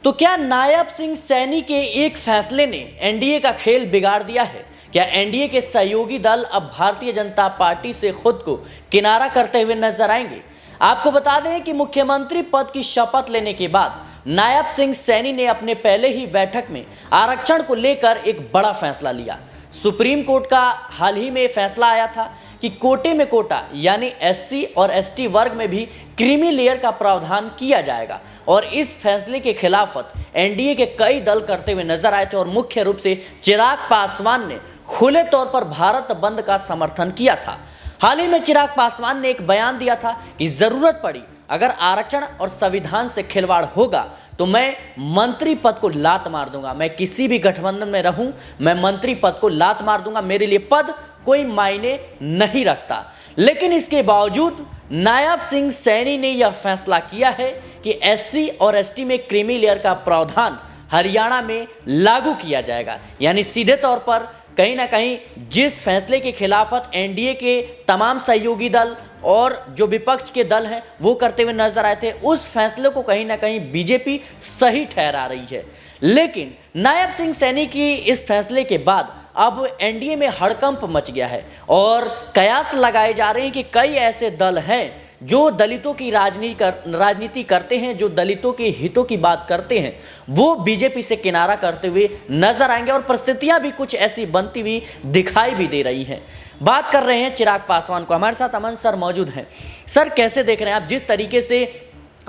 तो क्या नायब सिंह सैनी के एक फैसले ने एनडीए का खेल बिगाड़ दिया है? क्या एनडीए के सहयोगी दल अब भारतीय जनता पार्टी से खुद को किनारा करते हुए नजर आएंगे? आपको बता दें कि मुख्यमंत्री पद की शपथ लेने के बाद नायब सिंह सैनी ने अपने पहले ही बैठक में आरक्षण को लेकर एक बड़ा फैसला लिया। सुप्रीम कोर्ट का हाल ही में फैसला आया था कि कोटे में कोटा यानी एससी और एसटी वर्ग में भी क्रीमी लेयर का प्रावधान किया जाएगा और इस फैसले के खिलाफत एनडीए के कई दल करते हुए नजर आए थे और मुख्य रूप से चिराग पासवान ने खुले तौर पर भारत बंद का समर्थन किया था। हाल ही में चिराग पासवान ने एक बयान दिया था कि जरूरत पड़ी अगर आरक्षण और संविधान से खिलवाड़ होगा तो मैं मंत्री पद को लात मार दूंगा, मैं किसी भी गठबंधन में रहूं मैं मंत्री पद को लात मार दूंगा, मेरे लिए पद कोई मायने नहीं रखता। लेकिन इसके बावजूद नायब सिंह सैनी ने यह फैसला किया है कि एससी और एसटी में क्रीमी लेयर का प्रावधान हरियाणा में लागू किया जाएगा। यानी सीधे तौर पर कहीं ना कहीं जिस फैसले के खिलाफत एनडीए के तमाम सहयोगी दल और जो विपक्ष के दल हैं वो करते हुए नजर आए थे, उस फैसले को कहीं ना कहीं बीजेपी सही ठहरा रही है। लेकिन नायब सिंह सैनी की इस फैसले के बाद अब एनडीए में हड़कंप मच गया है और कयास लगाए जा रहे हैं कि कई ऐसे दल हैं जो दलितों की राजनीति करते हैं, जो दलितों के हितों की बात करते हैं, वो बीजेपी से किनारा करते हुए नजर आएंगे और परिस्थितियां भी कुछ ऐसी बनती हुई दिखाई भी दे रही हैं। बात कर रहे हैं चिराग पासवान को, हमारे साथ अमन सर मौजूद हैं। सर, कैसे देख रहे हैं आप जिस तरीके से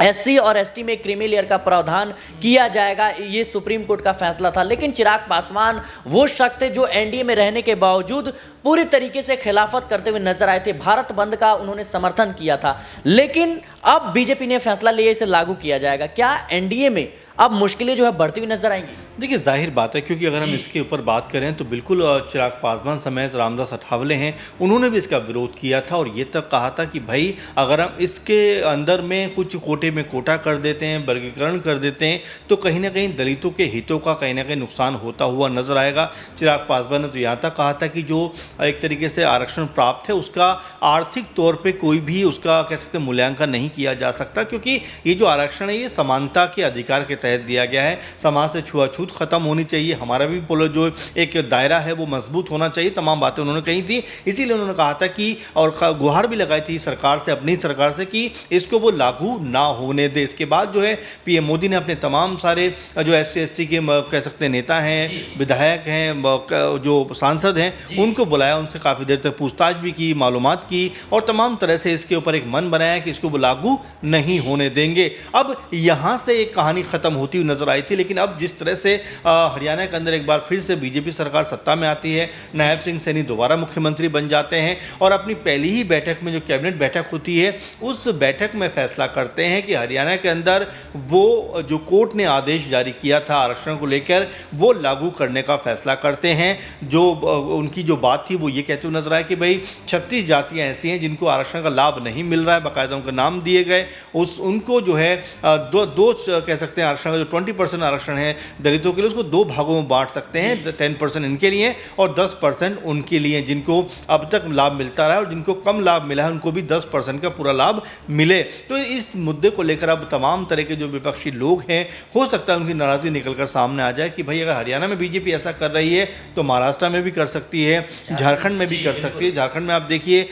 एससी और एसटी में क्रीमी लेयर का प्रावधान किया जाएगा, ये सुप्रीम कोर्ट का फैसला था, लेकिन चिराग पासवान वो शख्स थे जो एनडीए में रहने के बावजूद पूरी तरीके से खिलाफत करते हुए नजर आए थे, भारत बंद का उन्होंने समर्थन किया था, लेकिन अब बीजेपी ने फैसला लिया इसे लागू किया जाएगा। क्या एनडीए में अब मुश्किलें जो है बढ़ती हुई नजर आएंगी? देखिए, जाहिर बात है, क्योंकि अगर हम इसके ऊपर बात करें तो बिल्कुल चिराग पासवान समेत रामदास अठावले हैं, उन्होंने भी इसका विरोध किया था और ये तक कहा था कि भाई अगर हम इसके अंदर में कुछ कोटे में कोटा कर देते हैं, वर्गीकरण कर देते हैं तो कहीं ना कहीं दलितों के हितों का कहीं ना कहीं नुकसान होता हुआ नजर आएगा। चिराग पासवान ने तो यहाँ तक कहा था कि जो एक तरीके से आरक्षण प्राप्त है उसका आर्थिक तौर पर कोई भी उसका कह सकते मूल्यांकन नहीं किया जा सकता, क्योंकि ये जो आरक्षण है ये समानता के अधिकार के तहत दिया गया है। समाज से छुआछूत खत्म होनी चाहिए, हमारा भी जो एक दायरा है वो मजबूत होना चाहिए, तमाम बातें उन्होंने कही थी। इसीलिए उन्होंने कहा था कि और गुहार भी लगाई थी सरकार से, अपनी सरकार से, कि इसको वो लागू ना होने दे। इसके बाद जो है पीएम मोदी ने अपने तमाम सारे जो एससी एसटी के कह सकते नेता हैं, विधायक हैं, जो सांसद हैं, उनको बुलाया, उनसे काफ़ी देर तक पूछताछ भी की, मालूमात की और तमाम तरह से इसके ऊपर एक मन बनाया कि इसको वो लागू नहीं होने देंगे। अब यहाँ से एक कहानी खत्म होती हुई नजर आई थी, लेकिन अब जिस तरह से हरियाणा के अंदर एक बार फिर से बीजेपी सरकार सत्ता में आती है, नायब सिंह सैनी दोबारा मुख्यमंत्री बन जाते हैं और अपनी पहली ही बैठक में जो कैबिनेट बैठक होती है उस बैठक में फैसला करते हैं कि हरियाणा के अंदर वो जो कोर्ट ने आदेश जारी किया था आरक्षण को लेकर वो लागू करने का फैसला करते हैं। जो उनकी जो बात थी वो ये कहते हुए नजर आया कि भाई 36 जातियाँ ऐसी हैं जिनको आरक्षण का लाभ नहीं मिल रहा है, बाकायदा उनका नाम दिए गए, उनको जो है दो कह सकते हैं आरक्षण का जो 20% आरक्षण है दलितों के लिए उसको दो भागों में बांट सकते हैं, 10% इनके लिए और 10% उनके लिए जिनको अब तक लाभ मिलता रहा है, और जिनको कम लाभ मिला है उनको भी 10% का पूरा लाभ मिले। तो इस मुद्दे को लेकर अब तमाम तरह के जो विपक्षी लोग हैं हो सकता है उनकी नाराज़गी निकलकर सामने आ जाए कि भाई अगर हरियाणा में बीजेपी ऐसा कर रही है तो महाराष्ट्र में भी कर सकती है, झारखंड में भी कर सकती है। झारखंड में आप देखिए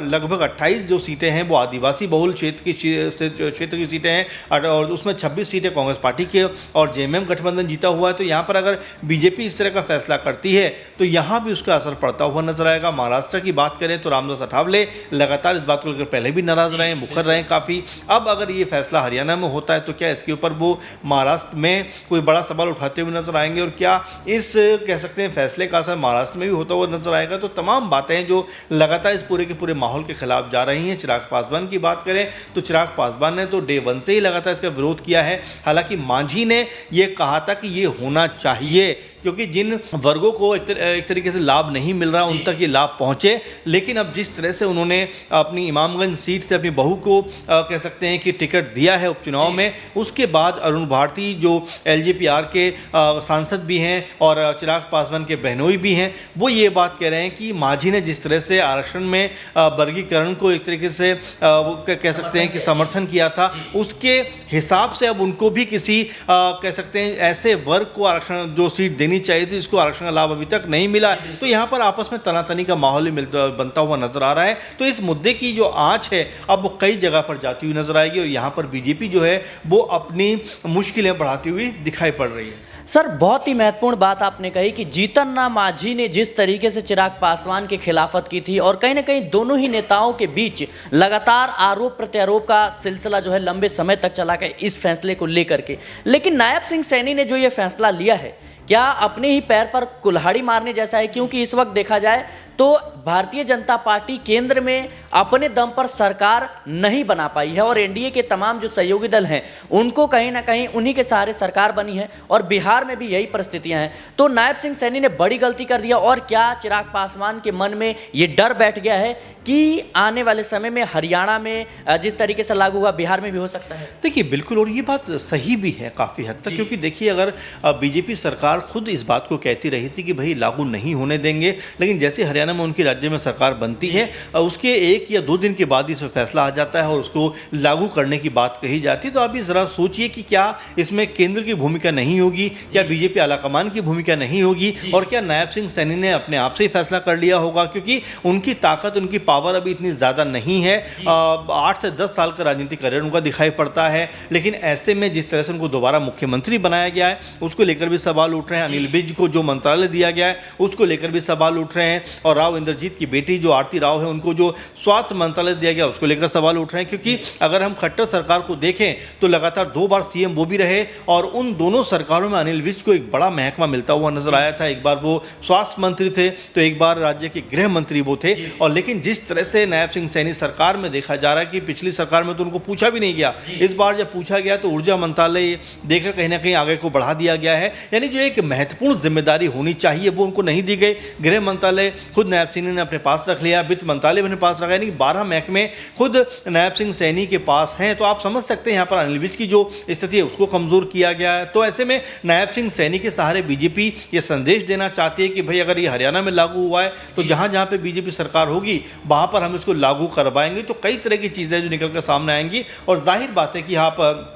लगभग 28 जो सीटें हैं वो आदिवासी बहुल क्षेत्र की सीटें हैं और उसमें 26 सीटें कांग्रेस पार्टी के और जेएमएम गठबंधन जीता हुआ है। तो यहाँ पर अगर बीजेपी इस तरह का फैसला करती है तो यहाँ भी उसका असर पड़ता हुआ नजर आएगा। महाराष्ट्र की बात करें तो रामदास अठावले लगातार इस बात को लेकर पहले भी नाराज रहे, मुखर रहे काफ़ी। अब अगर ये फैसला हरियाणा में होता है तो क्या इसके ऊपर वो महाराष्ट्र में कोई बड़ा सवाल उठाते हुए नजर आएंगे और क्या इस कह सकते हैं फैसले का असर महाराष्ट्र में भी होता हुआ नजर आएगा? तो तमाम बातें जो लगातार इस पूरे के पूरे माहौल के खिलाफ जा रही हैं। चिराग पासवान की बात करें तो चिराग पासवान ने तो डे 1 से ही लगातार इसका विरोध किया है। हालांकि मांझी ने यह कहा था कि ये होना चाहिए क्योंकि जिन वर्गों को एक तरीके से लाभ नहीं मिल रहा उन तक ये लाभ पहुंचे। लेकिन अब जिस तरह से उन्होंने अपनी इमामगंज सीट से अपनी बहू को कह सकते हैं कि टिकट दिया है उपचुनाव में, उसके बाद अरुण भारती जो एलजेपीआर के सांसद भी हैं और चिराग पासवान के बहनोई भी हैं, वो ये बात कह रहे हैं कि मांझी ने जिस तरह से आरक्षण में वर्गीकरण को एक तरीके से वो कह सकते हैं कि समर्थन किया था, उसके हिसाब से अब उनको भी किसी कह सकते हैं ऐसे वर्ग को आरक्षण जो सीट देनी चाहिए थी जिसको आरक्षण का लाभ अभी तक नहीं मिला, तो यहाँ पर आपस में तनातनी का माहौल ही बनता हुआ नजर आ रहा है। तो इस मुद्दे की जो आंच है अब वो कई जगह पर जाती हुई नजर आएगी और यहाँ पर बीजेपी जो है वो अपनी मुश्किलें बढ़ाती हुई दिखाई पड़ रही है। सर, बहुत ही महत्वपूर्ण बात आपने कही कि जीतन राम मांझी ने जिस तरीके से चिराग पासवान की खिलाफत की थी और कहीं ना कहीं दोनों ही नेताओं के बीच लगातार आरोप प्रत्यारोप का सिलसिला जो है लंबे समय तक चला गया इस फैसले को लेकर के, लेकिन नायब सिंह सैनी ने जो ये फैसला लिया है क्या अपने ही पैर पर कुल्हाड़ी मारने जैसा है? क्योंकि इस वक्त देखा जाए तो भारतीय जनता पार्टी केंद्र में अपने दम पर सरकार नहीं बना पाई है और एनडीए के तमाम जो सहयोगी दल हैं उनको कहीं ना कहीं उन्हीं के सहारे सरकार बनी है और बिहार में भी यही परिस्थितियां हैं। तो नायब सिंह सैनी ने बड़ी गलती कर दिया और क्या चिराग पासवान के मन में ये डर बैठ गया है कि आने वाले समय में हरियाणा में जिस तरीके से लागू हुआ बिहार में भी हो सकता है? देखिए बिल्कुल, और ये बात सही भी है काफ़ी हद तक, क्योंकि देखिए अगर बीजेपी सरकार खुद इस बात को कहती रही थी कि भाई लागू नहीं होने देंगे, लेकिन जैसे हरियाणा में उनकी राज्य में सरकार बनती है उसके 1 या 2 दिन के बाद इस पर फैसला आ जाता है और उसको लागू करने की बात कही जाती है। तो आप ये ज़रा सोचिए कि क्या इसमें केंद्र की भूमिका नहीं होगी, क्या बीजेपी आलाकमान की भूमिका नहीं होगी और क्या नायब सिंह सैनी ने अपने आप से ही फैसला कर लिया होगा, क्योंकि उनकी ताकत उनकी पावर अभी इतनी ज़्यादा नहीं है। 8 से 10 साल का राजनीतिक करियर उनका दिखाई पड़ता है, लेकिन ऐसे में जिस तरह से उनको दोबारा मुख्यमंत्री बनाया गया है उसको लेकर भी सवाल उठ रहे हैं। अनिल विज को जो मंत्रालय दिया गया है उसको लेकर भी सवाल उठ रहे हैं और राव इंद्रजीत की बेटी जो आरती राव है उनको जो स्वास्थ्य मंत्रालय दिया गया उसको लेकर सवाल उठ रहे हैं। क्योंकि अगर हम खट्टर सरकार को देखें तो लगातार 2 बार सीएम वो भी रहे और उन दोनों सरकारों में अनिल विज को एक बड़ा महकमा मिलता हुआ नजर आया था। एक बार वो स्वास्थ्य मंत्री थे तो एक बार राज्य के गृह मंत्री वो थे। और लेकिन जिस तरह से नायब सिंह सैनी सरकार में देखा जा रहा है कि पिछली सरकार में तो उनको पूछा भी नहीं गया, इस बार जब पूछा गया तो ऊर्जा मंत्रालय देकर कहीं ना कहीं आगे को बढ़ा दिया गया है। यानी जो एक महत्वपूर्ण जिम्मेदारी होनी चाहिए वो उनको नहीं दी गई। गृह मंत्रालय खुद नायब सिंह ने अपने पास रख लिया, वित्त मंत्रालय अपने पास रखा, यानी 12 महकमे खुद नायब सिंह सैनी के पास हैं। तो आप समझ सकते हैं यहाँ पर अनिल विज की जो स्थिति है उसको कमजोर किया गया है। तो ऐसे में नायब सिंह सैनी के सहारे बीजेपी ये संदेश देना चाहती है कि भाई अगर ये हरियाणा में लागू हुआ है तो जहाँ जहाँ पे बीजेपी सरकार होगी वहाँ पर हम इसको लागू करवाएंगे। तो कई तरह की चीज़ें जो निकल कर सामने आएंगी और जाहिर बात है कि यहाँ पर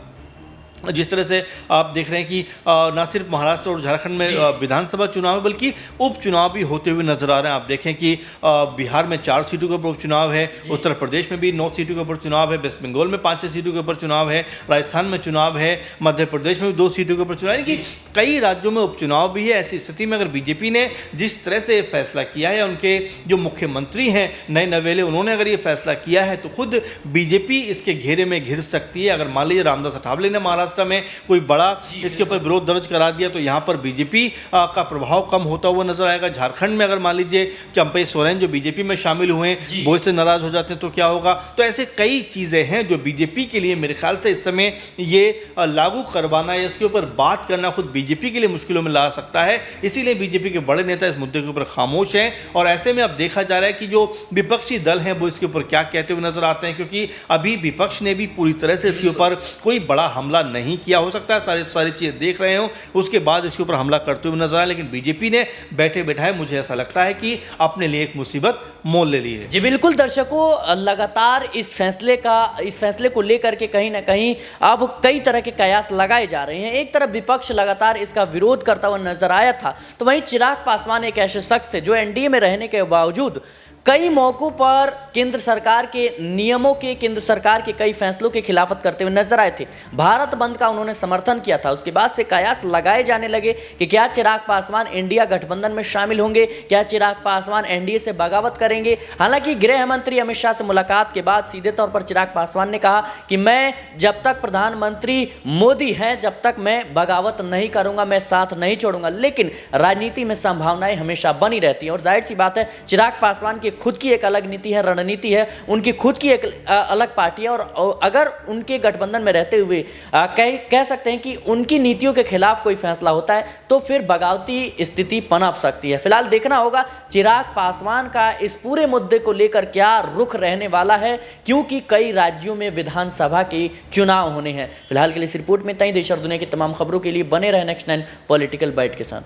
जिस तरह से आप देख रहे हैं कि न सिर्फ महाराष्ट्र और झारखंड में विधानसभा चुनाव है बल्कि उपचुनाव भी होते हुए नजर आ रहे हैं। आप देखें कि बिहार में 4 सीटों के ऊपर उपचुनाव है, उत्तर प्रदेश में भी 9 सीटों के ऊपर चुनाव है, वेस्ट बंगाल में 5 सीटों के ऊपर चुनाव है, राजस्थान में चुनाव है, मध्य प्रदेश में भी 2 सीटों के ऊपर चुनाव, यानी कि कई राज्यों में उपचुनाव भी है। ऐसी स्थिति में अगर बीजेपी ने जिस तरह से फैसला किया है, उनके जो मुख्यमंत्री हैं नए नवेले उन्होंने अगर ये फैसला किया है तो खुद बीजेपी इसके घेरे में घिर सकती है। अगर मान लीजिए रामदास अठावले ने महाराष्ट्र में कोई बड़ा इसके ऊपर विरोध दर्ज करा दिया तो यहां पर बीजेपी का प्रभाव कम होता हुआ नजर आएगा। झारखंड में अगर मान लीजिए चंपई सोरेन जो बीजेपी में शामिल हुए हैं वो इससे नाराज हो जाते हैं तो क्या होगा। तो ऐसे कई चीजें हैं जो बीजेपी के लिए मेरे ख्याल से इस समय ये लागू करवाना या इसके ऊपर बात करना खुद बीजेपी के लिए मुश्किलों में ला सकता है। इसीलिए बीजेपी के बड़े नेता इस मुद्दे के ऊपर खामोश हैं और ऐसे में अब देखा जा रहा है कि जो विपक्षी दल हैं वो इसके ऊपर क्या कहते हुए नजर आते हैं, क्योंकि अभी विपक्ष ने भी पूरी तरह से इसके ऊपर कोई बड़ा हमला नहीं किया। हो सकता है सारी चीजें देख रहे हो उसके बाद इसके ऊपर हमला करते हुए नजर आए, लेकिन बीजेपी ने बैठे बैठाए मुझे ऐसा लगता है कि अपने लिए एक मुसीबत मोल ले ली है। जी बिल्कुल दर्शकों, लगातार इस फैसले को लेकर के कहीं ना कहीं अब कई तरह के कयास लगाए जा रहे हैं। एक तरफ विपक्ष लगातार इसका विरोध करता हुआ नजर आया था तो वहीं चिराग पासवान एक ऐसे शख्स थे जो एनडीए में रहने के बावजूद कई मौकों पर केंद्र सरकार के नियमों के, केंद्र सरकार के कई फैसलों की खिलाफत करते हुए नजर आए थे। भारत बंद का उन्होंने समर्थन किया था। उसके बाद से कयास लगाए जाने लगे कि क्या चिराग पासवान इंडिया गठबंधन में शामिल होंगे, क्या चिराग पासवान एनडीए से बगावत करेंगे। हालांकि गृह मंत्री अमित शाह से मुलाकात के बाद सीधे तौर पर चिराग पासवान ने कहा कि मैं जब तक प्रधानमंत्री मोदी हैं जब तक मैं बगावत नहीं करूंगा, मैं साथ नहीं छोड़ूंगा। लेकिन राजनीति में संभावनाएं हमेशा बनी रहती हैं और जाहिर सी बात है चिराग पासवान की खुद की एक अलग नीति है, रणनीति है, उनकी खुद की एक अलग पार्टी है और अगर उनके गठबंधन में रहते हुए कह सकते हैं कि उनकी नीतियों के खिलाफ कोई फैसला होता है तो फिर बगावती स्थिति पनप सकती है। फिलहाल देखना होगा चिराग पासवान का इस पूरे मुद्दे को लेकर क्या रुख रहने वाला है, क्योंकि कई राज्यों में विधानसभा के चुनाव होने हैं। फिलहाल के लिए इस रिपोर्ट में इतना ही। देश और दुनिया की तमाम खबरों के लिए बने रहे नेक्स्ट 9 पॉलिटिकल बाइट के साथ।